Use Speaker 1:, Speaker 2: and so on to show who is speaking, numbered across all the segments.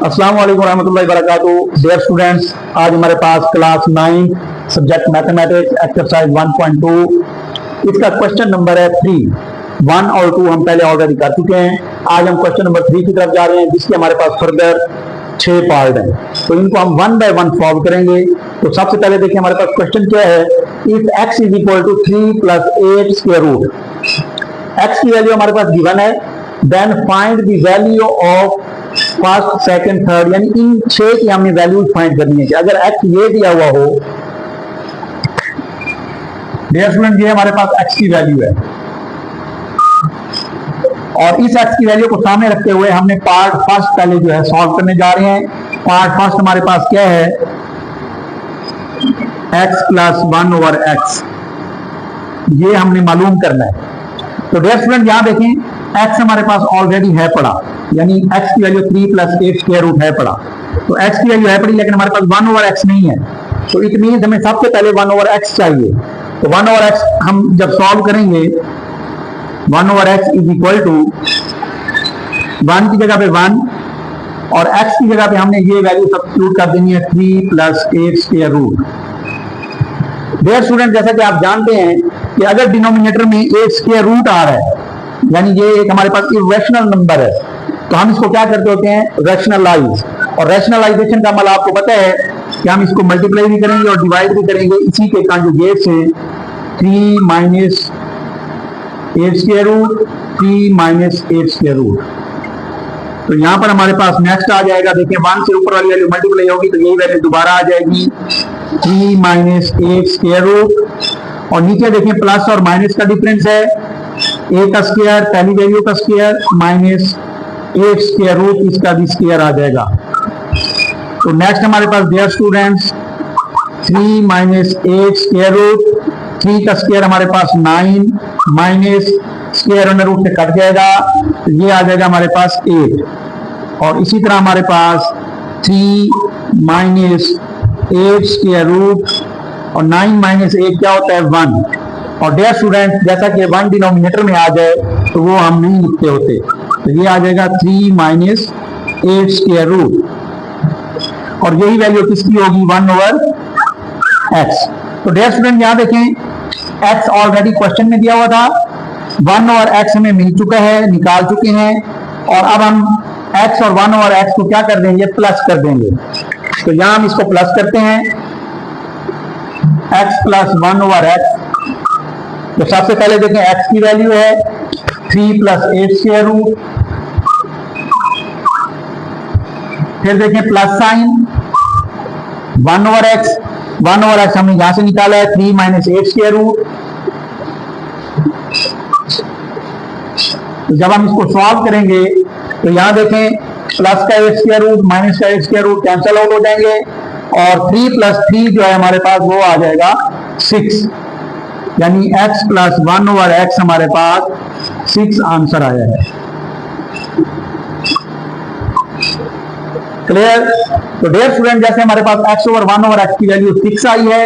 Speaker 1: अस्सलाम वालेकुम रहमतुल्लाहि वबरकातुहू। डियर स्टूडेंट्स, आज हमारे पास क्लास 9 सब्जेक्ट मैथमेटिक्स एक्सरसाइज 1.2 इसका क्वेश्चन नंबर है 3। 1 और 2 हम पहले ऑलरेडी कर चुके हैं। आज हम क्वेश्चन नंबर 3 की तरफ जा रहे हैं, जिसके हमारे पास फर्दर 6 पार्ट हैं। तो इनको हम 1 बाय 1 सॉल्व करेंगे। तो सबसे पहले देखिए हमारे पास क्वेश्चन क्या है। If x is equal to 3 plus 8 square root, x की वैल्यू हमारे पास गिवन है, then find the value of first second third, यानी इन 6 की हमने वैल्यूज फाइंड करनी है कि अगर x ये दिया हुआ हो। डियर स्टूडेंट, ये हमारे पास x की वैल्यू है और इस x की वैल्यू को सामने रखते हुए हमने पार्ट फर्स्ट पहले जो है सॉल्व करने जा रहे हैं। पार्ट फर्स्ट हमारे पास क्या है, x प्लस 1 ओवर x, ये हमने मालूम करना है। तो डियर स्टूडेंट यहां देखें, x हमारे पास ऑलरेडी है पड़ा, यानी x की वैल्यू 3 प्लस 8 स्क्वायर रूट है पड़ा। तो x की वैल्यू है पड़ी, लेकिन हमारे पास 1 ओवर x नहीं है। तो इट मींस हमें सबसे पहले 1 ओवर x चाहिए। तो 1 ओवर x हम जब सॉल्व करेंगे, 1 over x is equal to 1 की जगह पे 1 और x की जगह पे हमने ये वैल्यू सब्स्टिट्यूट कर देनी है 3 plus 8 square root. Dear student, जैसा कि आप जानते हैं कि अगर डिनोमिनेटर में 8 स्क्वायर रूट आ रहा है, यानी ये एक हमारे पास इरेशनल नंबर है, तो हम इसको क्या करते होते हैं, रैशनलाइज। और रैशनलाइजेशन का अमल आपको पता है कि हम इसको मल्टीप्लाई भी करेंगे और डिवाइड भी करेंगे इसी के कॉन्जुगेट से। 3 minus 8 square root, 3 minus 8 square root. तो यहां पर हमारे पास नेक्स्ट आ जाएगा, देखिए 1 से ऊपर वाली वैल्यू मल्टीप्लाई होगी तो यही वैल्यू दोबारा आ जाएगी 3 माइनस 8 स्क्वायर रूट। और नीचे देखिए प्लस और माइनस का डिफरेंस है, a का स्क्वायर पहली वैल्यू का स्क्वायर माइनस 8 स्क्वायर रूट, इसका भी स्क्वायर आ जाएगा। तो नेक्स्ट हमारे पास dear students 3 minus 8 square root, 3 का स्क्वायर हमारे पास 9 माइनस स्क्वायर अंडर रूट से कट जाएगा, तो ये आ जाएगा हमारे पास 8। और इसी तरह हमारे पास 3 माइनस 8 स्क्वायर रूट और 9 माइनस 8 क्या होता है 1। और डियर स्टूडेंट, जैसा कि 1 डिनोमिनेटर में आ जाए तो वो हम नहीं लिखते होते, तो ये आ जाएगा 3 माइनस 8 स्क्वायर रूट और यही वैल्यू किसकी होगी 1 ओवर x। तो डियर स्टूडेंट यहां देखें, x ऑलरेडी क्वेश्चन में दिया हुआ था, 1 ओवर x हमें मिल चुका है, निकाल चुके हैं। और अब हम x और 1 ओवर x को क्या कर देंगे, प्लस कर देंगे। तो यहां हम इसको प्लस करते हैं, x प्लस 1 ओवर x। तो सबसे पहले देखें x की वैल्यू है 3 प्लस 8 स्क्वायर रूट, फिर देखें plus sign 1 over x, 1 over x हमने यहां से निकाला है 3 माइनस 8 स्क्वायर रूट। तो जब हम इसको सॉल्व करेंगे तो यहां देखें प्लस का 8 स्क्वायर रूट माइनस का 8 स्क्वायर रूट कैंसिल आउट हो जाएंगे और 3 प्लस 3 जो है हमारे पास वो आ जाएगा 6, यानी x प्लस 1 ओवर x हमारे पास 6 आंसर आया है। क्लियर। तो डियर स्टूडेंट, जैसे हमारे पास x ओवर 1 ओवर x की वैल्यू 6 आई है,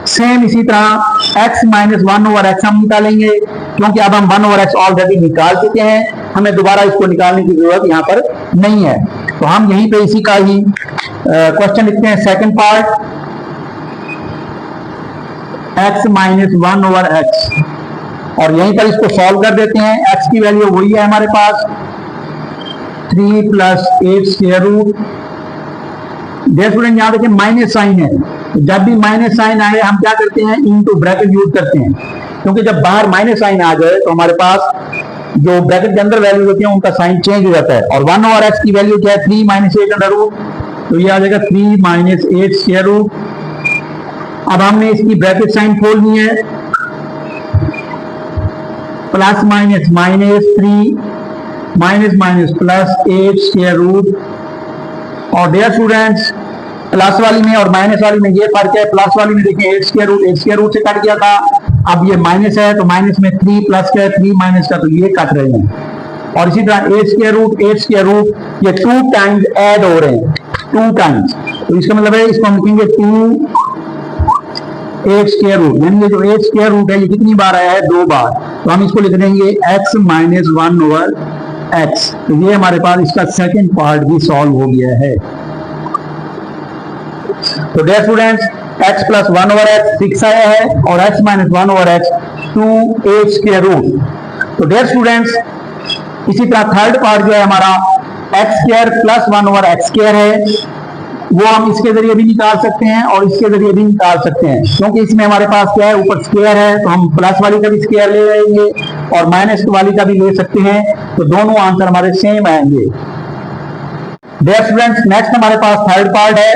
Speaker 1: सेम इसी तरह x माइनस 1 ओवर x हम निकालेंगे, क्योंकि अब हम 1 ओवर x ऑलरेडी निकाल चुके हैं, हमें दोबारा इसको निकालने की जरूरत यहां पर नहीं है। तो हम यहीं पे इसी का ही क्वेश्चन लिखते हैं, second part, x minus 1 over x, और यहीं पर इसको सॉल्व कर देते हैं। x की वैल्यू वही है हमारे पास 3 plus 8 square root. Dear student यहां देखिए माइनस साइन है, जब भी माइनस साइन आए हम क्या करते हैं, इनटू ब्रैकेट यूज करते हैं, क्योंकि जब बाहर माइनस साइन आ जाए तो हमारे पास जो ब्रैकेट के अंदर वैल्यू होती है उनका साइन चेंज हो जाता है। और 1 ओवर x की वैल्यू क्या है 3 माइनस 8 अंडर रूट, तो ये आ जाएगा 3 माइनस 8 स्क्वायर रूट। अब हमने इसकी ब्रैकेट साइन खोलनी है, plus minus minus 3 minus minus plus 8 square root. और डियर स्टूडेंट्स, प्लस वाली में और माइनस वाली में ये फर्क है, प्लस वाली में देखिए 8 स्क्वायर रूट से कट गया था, अब ये माइनस है तो माइनस में 3 प्लस का 3 माइनस का, तो ये कट रहे हैं। और इसी तरह 8 स्क्वायर रूट ये 2 टाइम्स ऐड हो रहे हैं, 2 टाइम्स, तो इसका मतलब है इसको हम लिखेंगे 2 8 स्क्वायर रूट, यानी ये जो 8 स्क्वायर रूट है ये कितनी बार आया है, 2 बार। तो हम इसको लिख देंगे x माइनस 1 ओवर एक्स। तो ये हमारे पास इसका सेकंड पार्ट भी सॉल्व हो गया है। तो dear students, x plus 1 over x 6 आया है और x minus 1 over x 2a square root. तो डियर स्टूडेंट्स, इसी तरह थर्ड पार्ट जो है हमारा x square plus 1 over x square है, वो हम इसके जरिए भी निकाल सकते हैं और इसके जरिए भी निकाल सकते हैं, क्योंकि इसमें हमारे पास क्या है, ऊपर स्क्वायर है, तो हम प्लस वाली का भी स्क्वायर ले लेंगे और माइनस वाली का भी ले सकते हैं, तो दोनों आंसर हमारे सेम आएंगे। डियर स्टूडेंट्स, नेक्स्ट हमारे पास थर्ड पार्ट है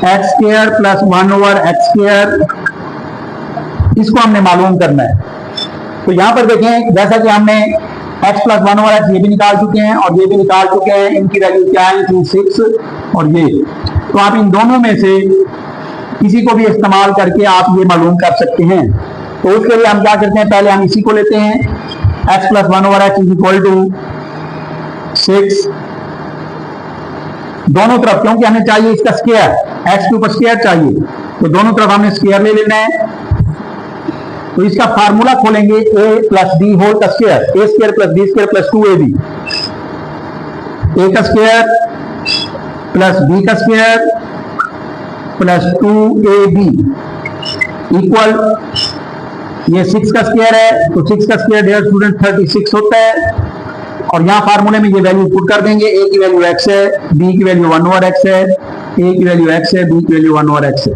Speaker 1: x square plus 1 over x square, इसको हमने मालूम करना है। तो यहां पर देखें, जैसा कि हमने x प्लस 1 ओवर एक्स ये भी निकाल चुके हैं और ये भी निकाल चुके हैं, इनकी वैल्यू क्या है, 6 और ये। तो आप इन दोनों में से किसी को भी इस्तेमाल करके आप ये मालूम कर सकते हैं। तो उसके लिए हम क्या करते हैं, पहले हम इसी को लेते हैं, x plus 1 over x is equal to 6 दोनों तरफ, क्योंकि हमें चाहिए इसका स्क्वायर, x के ऊपर स्क्वायर चाहिए, तो दोनों तरफ हमने स्क्वायर ले लेना है। तो इसका फार्मूला खोलेंगे a प्लस बी होल का square, a square plus b square plus 2ab, a का स्क्वायर प्लस b का स्क्वायर प्लस 2ab इक्वल, ये 6 का स्क्वायर है, तो 6 का स्क्वायर डियर स्टूडेंट 36 होता है। और यहाँ फार्मूले में ये वैल्यू पुट कर देंगे, a की वैल्यू x है, b की वैल्यू 1 ओवर x है, a की वैल्यू x है, b की वैल्यू 1 ओवर x है।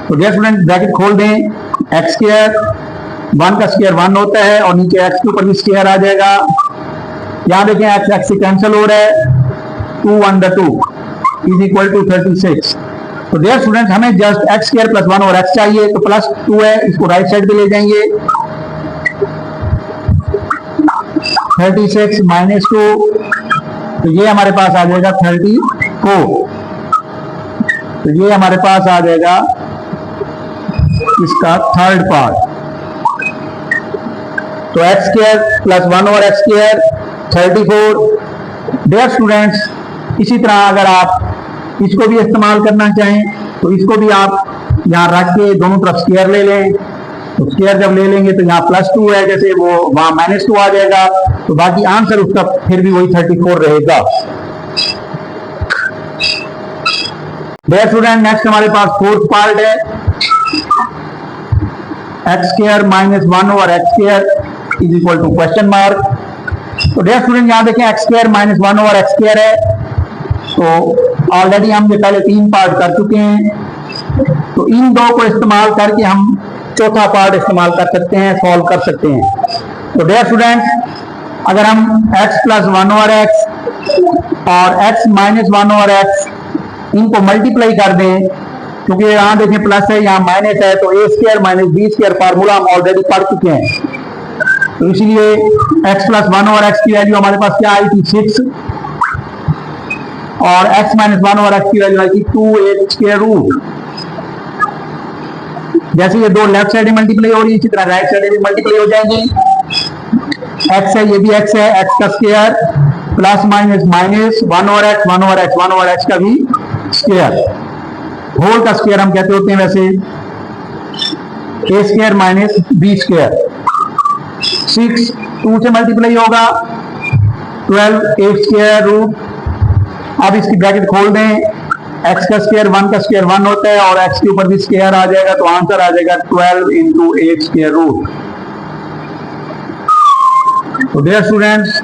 Speaker 1: तो डियर स्टूडेंट ब्रैकेट खोल दें, एक्स स्क्वायर 1 का स्क्वायर 1 होता है और नीचे एक्स के ऊपर भी स्क्वायर आ जाएगा। यहां देखें एक्स एक्स से कैंसिल हो रहा है, 2 1 2 इज इक्वल टू 36। तो डियर स्टूडेंट, हमें जस्ट एक्स स्क्वायर प्लस 1 और एक्स चाहिए, तो प्लस 2 है, इसको राइट साइड पे ले जाएंगे, 36 माइनस 2, तो ये हमारे पास आ जाएगा 34। तो ये हमारे पास आ जाएगा इसका थर्ड पार्ट। तो x square plus 1 over x square 34। Dear students, इसी तरह अगर आप इसको भी इस्तेमाल करना चाहें तो इसको भी आप यहां रख के दोनों तरफ स्क्वायर ले लें। तो स्क्वायर जब ले लेंगे तो यहाँ प्लस 2 है, जैसे वो वहां माइनस 2 आ जाएगा, तो बाकी आंसर उसका फिर भी वही 34 रहेगा। डियर स्टूडेंट, नेक्स्ट हमारे पास फोर्थ पार्ट है x square minus 1 over x square is equal to question mark. तो डियर स्टूडेंट, यहां देखें x square minus 1 over x square है, तो ऑलरेडी हम ये पहले 3 पार्ट कर चुके हैं, तो इन दो को इस्तेमाल करके हम चौथा पार्ट इस्तेमाल कर सकते हैं, सॉल्व कर सकते हैं। तो डियर स्टूडेंट्स, अगर हम x प्लस 1 ओवर एक्स और x माइनस 1 ओवर एक्स इनको मल्टीप्लाई कर दें, क्योंकि यहां देखें प्लस है, यहां माइनस है, तो a square minus b square formula हम ऑलरेडी पढ़ चुके हैं। तो इसलिए x प्लस 1 ओवर एक्स की वैल्यू हमारे पास क्या आई थी, 6, और x माइनस 1 ओवर एक्स की वैल्यू आई थी 2a स्क्वायर रूट। जैसे ये दो लेफ्ट साइड में मल्टीप्लाई हो रही है, इसी तरह राइट साइड में भी मल्टीप्लाई हो जाएंगे। x है, ये भी x है, x का square plus minus minus 1 over x 1 over x 1 over x का भी स्क्वायर, होल का स्क्वायर हम कहते होते हैं वैसे, a square minus b square. 6 2 से मल्टीप्लाई होगा, 12 a स्क्वायर रूट। अब इसकी ब्रैकेट खोल दें, x का स्क्वायर 1 का स्क्वायर 1 होता है और x के ऊपर भी स्क्वायर आ जाएगा, तो आंसर आ जाएगा 12 इंटू a स्क्वायर रूट। तो डियर स्टूडेंट्स,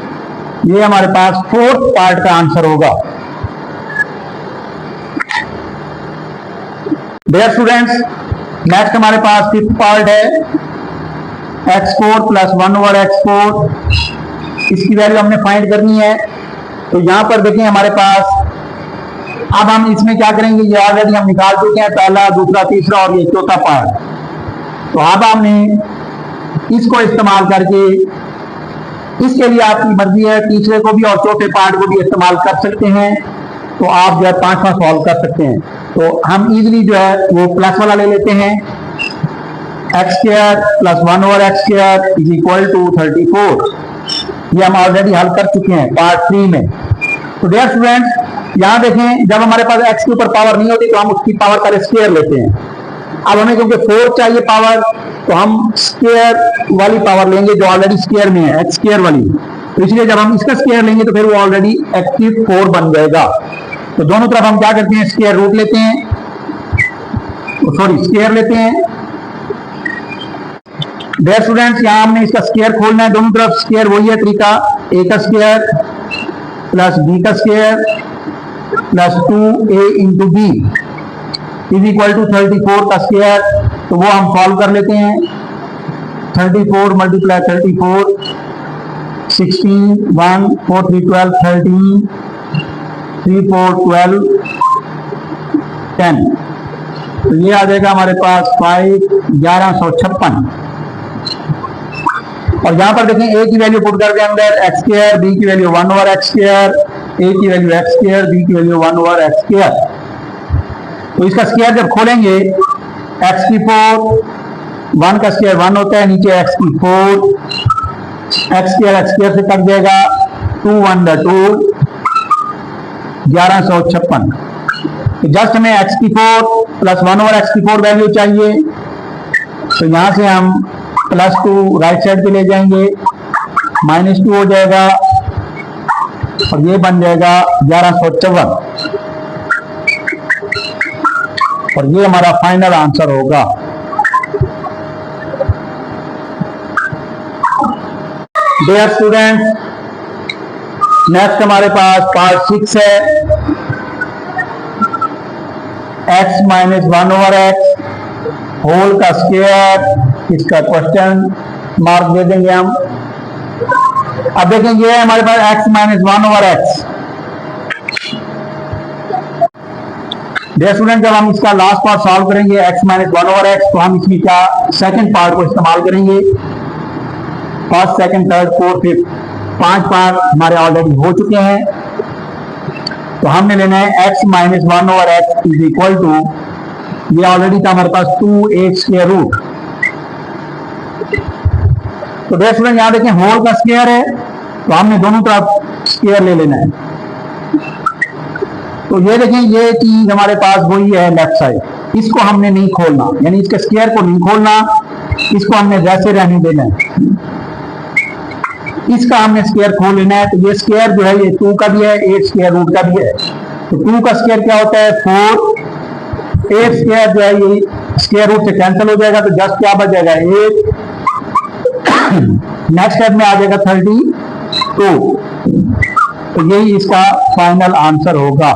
Speaker 1: ये हमारे पास फोर्थ पार्ट का आंसर होगा। डियर स्टूडेंट्स, नेक्स्ट हमारे पास फिफ्थ पार्ट है x4 प्लस 1 ओवर x4, इसकी वैल्यू हमने फाइंड करनी है। तो यहां पर देखें हमारे पास, अब हम इसमें क्या करेंगे, ये ऑलरेडी हम निकाल चुके हैं, पहला दूसरा तीसरा और ये चौथा पार्ट। तो अब हमने इसको इस्तेमाल करके, इसके लिए आपकी मर्जी है, तीसरे को भी और चौथे पार्ट को भी इस्तेमाल कर सकते हैं, तो आप जो है 5वां सॉल्व कर सकते हैं। तो हम इजीली जो है वो प्लस वाला ले लेते हैं, x square plus 1 over x square is equal to 34। ये हम ऑलरेडी हल कर चुके हैं पार्ट 3 में। तो डियर स्टूडेंट्स, यहां देखें, जब हमारे पास x के ऊपर पावर नहीं होती तो हम उसकी पावर का स्क्वायर लेते हैं। अब हमें क्योंकि 4 चाहिए पावर, तो हम स्क्वायर वाली पावर लेंगे जो ऑलरेडी स्क्वायर में है, एक्स स्क्वायर वाली। तो इसलिए जब हम इसका स्क्वायर लेंगे तो फिर वो ऑलरेडी एक्टिव 4 बन जाएगा। तो दोनों तरफ हम क्या करते हैं, स्क्वायर रूट लेते हैं, सॉरी स्क्वायर लेते हैं। डियर स्टूडेंट्स, यहां हमने इसका स्क्वायर खोलना है, दोनों तरफ स्क्वायर वही है तरीका, ए का स्क्वायर प्लस बी का square plus 2a into b is equal to 34 का स्क्वायर। तो वो हम सॉल्व कर लेते हैं। 34 मल्टीप्लाई 34, 16, 1, 4, 3, 12, 13, 3, 4, 12, 10। तो ये आ जाएगा हमारे पास 1156। और यहां पर देखें ए की वैल्यू पुट करके अंदर एक्स स्क्वायर, बी की वैल्यू 1 ओवर एक्स स्क्वायर, ए की वैल्यू एक्स स्क्वायर, बी की वैल्यू 1 ओवर एक्स स्क्वायर। तो इसका स्क्वायर जब खोलेंगे एक्स की 4, 1 का स्क्वायर 1 होता है, नीचे एक्स की 4, एक्स स्क्वायर से कट जाएगा, 2 1 2, 1156। तो जस्ट हमें एक्स की 4 प्लस 1 ओवर एक्स की 4 वैल्यू चाहिए। तो यहां से हम +2 राइट साइड पे ले जाएंगे, -2 हो जाएगा और ये बन जाएगा 1154 और ये हमारा फाइनल आंसर होगा। डियर स्टूडेंट्स, नेक्स्ट हमारे पास पार्ट 6 है, x minus 1 over x whole का स्क्वायर। इसका क्वेश्चन मार्क दे देंगे हम। अब देखें ये है हमारे पास x minus 1 over x. Dear student, जब हम इसका लास्ट पार्ट सॉल्व करेंगे x माइनस 1 ओवर एक्स, तो हम इसमें क्या सेकंड पार्ट को इस्तेमाल करेंगे। First, second, third, fourth, fifth 5 part हमारे ऑलरेडी हो चुके हैं। तो हमने लेना है x minus 1 over x is equal to, ये ऑलरेडी था हमारे पास 2a स्क्वायर रूट। तो डियर स्टूडेंट, यहां देखें होल का स्क्वायर है, तो हमने दोनों तरफ स्क्वायर ले लेना है। तो ये देखें ये चीज हमारे पास वही है लेफ्ट साइड, इसको हमने नहीं खोलना, यानी इसके स्क्वायर को नहीं खोलना, इसको हमने वैसे रहने देना है। इसका हमने स्क्वायर खोल लेना है। तो ये स्क्वायर जो है ये 2 का भी है, 8 स्क्वायर रूट का भी है। तो 2 का स्क्वायर क्या होता है 4, 8 स्क्वायर जो है ये स्क्वायर रूट से कैंसिल हो जाएगा, तो जस्ट क्या बच जाएगा 8। नेक्स्ट स्टेप में आ जाएगा 32। तो यही इसका फाइनल आंसर होगा।